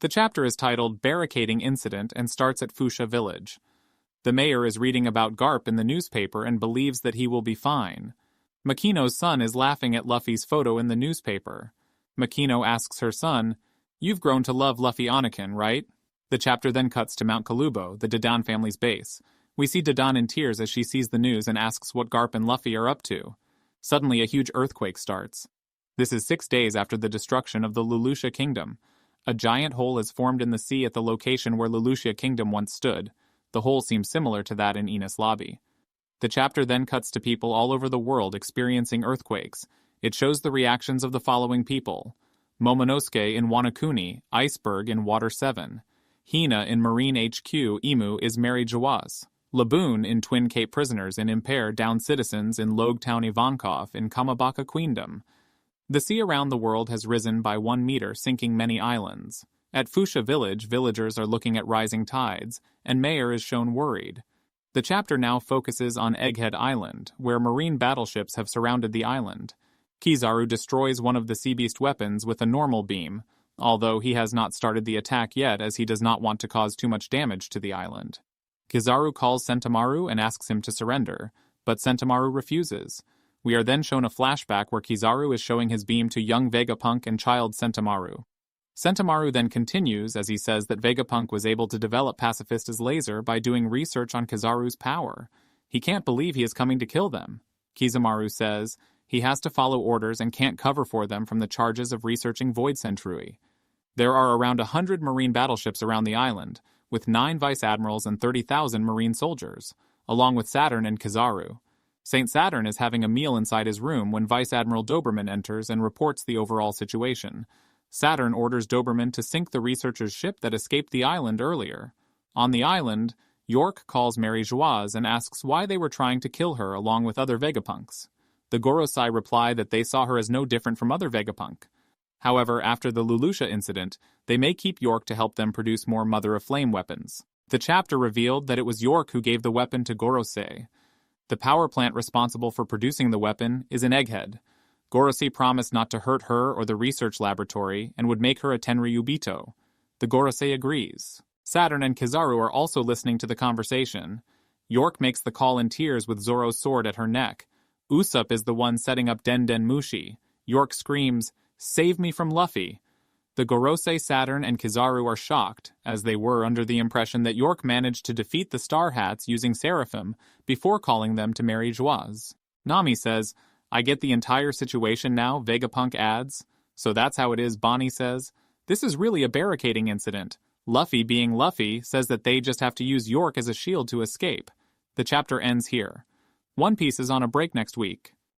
The chapter is titled Barricading Incident and starts at Fuchsia Village. The mayor is reading about Garp in the newspaper and believes that he will be fine. Makino's son is laughing at Luffy's photo in the newspaper. Makino asks her son, "You've grown to love Luffy Anakin, right?" The chapter then cuts to Mount Kalubo, the Dadan family's base. We see Dadan in tears as she sees the news and asks what Garp and Luffy are up to. Suddenly, a huge earthquake starts. This is 6 days after the destruction of the Lulusia Kingdom. A giant hole is formed in the sea at the location where Lulusia Kingdom once stood. The hole seems similar to that in Enies Lobby. The chapter then cuts to people all over the world experiencing earthquakes. It shows the reactions of the following people: Momonosuke in Wanakuni, Iceberg in Water 7. Hina in Marine HQ, Imu is Mary Jawas. Laboon in Twin Cape Prisoners in Impair, Down Citizens in Logetown Ivankov in Kamabaka Queendom. The sea around the world has risen by 1 meter, sinking many islands. At Fuchsia Village, villagers are looking at rising tides, and Mayor is shown worried. The chapter now focuses on Egghead Island, where marine battleships have surrounded the island. Kizaru destroys one of the sea beast weapons with a normal beam, although he has not started the attack yet as he does not want to cause too much damage to the island. Kizaru calls Sentomaru and asks him to surrender, but Sentomaru refuses. We are then shown a flashback where Kizaru is showing his beam to young Vegapunk and child Sentomaru. Sentomaru then continues as he says that Vegapunk was able to develop Pacifista's laser by doing research on Kizaru's power. He can't believe he is coming to kill them. Kizaru says he has to follow orders and can't cover for them from the charges of researching Void Centuri. There are around 100 marine battleships around the island, with 9 vice admirals and 30,000 marine soldiers, along with Saturn and Kizaru. St. Saturn is having a meal inside his room when Vice Admiral Doberman enters and reports the overall situation. Saturn orders Doberman to sink the researcher's ship that escaped the island earlier. On the island, York calls Mary Joaz and asks why they were trying to kill her along with other Vegapunks. The Gorosei reply that they saw her as no different from other Vegapunk. However, after the Lulusia incident, they may keep York to help them produce more Mother of Flame weapons. The chapter revealed that it was York who gave the weapon to Gorosei. The power plant responsible for producing the weapon is an Egghead. Gorosei promised not to hurt her or the research laboratory and would make her a Tenryu Bito. The Gorosei agrees. Saturn and Kizaru are also listening to the conversation. York makes the call in tears with Zoro's sword at her neck. Usopp is the one setting up Den Den Mushi. York screams, "Save me from Luffy!" The Gorosei, Saturn, and Kizaru are shocked, as they were under the impression that York managed to defeat the Star Hats using Seraphim before calling them to Mary Joaz. Nami says, "I get the entire situation now," Vegapunk adds. "So that's how it is," Bonnie says. "This is really a barricading incident." Luffy, being Luffy, says that they just have to use York as a shield to escape. The chapter ends here. One Piece is on a break next week.